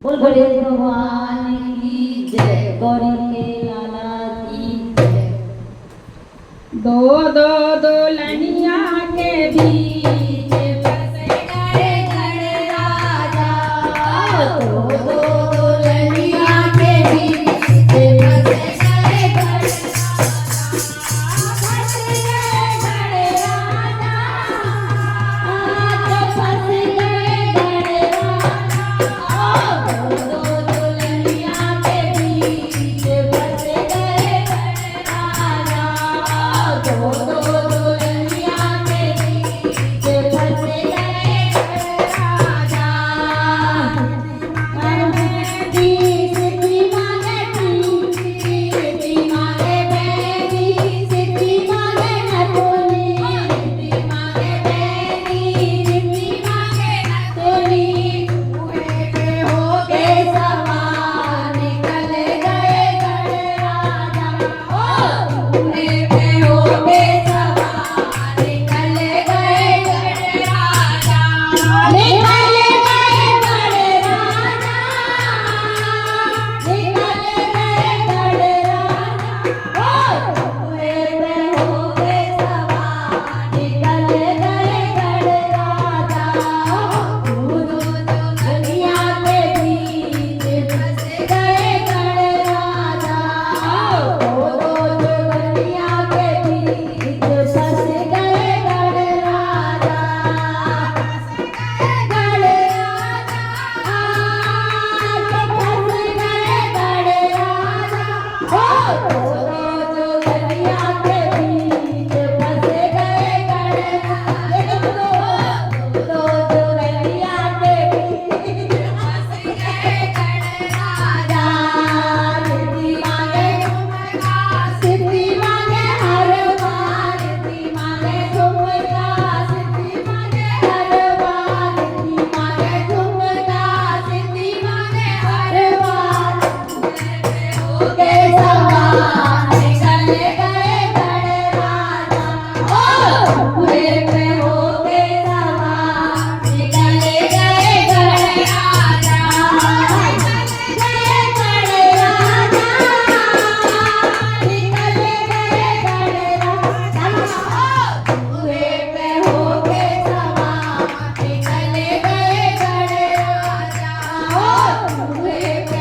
बोल गणेश भगवान की जय। गौरी के लाला की जय। दो दो दुल्हनिया के बीच बस गए गणराजा। दो दो दुल्हनिया के बीच बस गए गणराजा। बस गए गणराजा। आज बस गए गणराजा। दो दो दुल्हनिया के बीच बस गए गणराजा। दो दो दुल्हनिया के बीच बस गए गणराजा। मेहंदी सिद्धि मांगे सिद्धि मांगे मेहंदी सिद्धि मांगे नथुनी। सिद्धि मांगे मेहंदी सिद्धि मांगे नथुनी। कुएं पे होके सवार निकल गए गणराजा। कुएं पे होके सवार निकल गए गणराजा। निकल गए गणराजा। निकल गए गणराजा। कुएं पे होके सवार निकल गए गणराजा। दो दो दुल्हनिया के बीच बस गए गणराजा। दो दो दुल्हनिया के बीच बस गए गणराजा। सिद्धि मांगे हर बार सिद्धि मांगे झुमका। सिद्धि मांगे हर बार सिद्धि मांगे झुमका। सिद्धि मांगे हर बार। होके सवार निकल गए गणराजा। कुएं पे होके सवार निकल गए गणराजा। गए गणराजा। निकल गए गणराजा। कुएं पे होके सवार निकल गए गणराजा। कुएं पे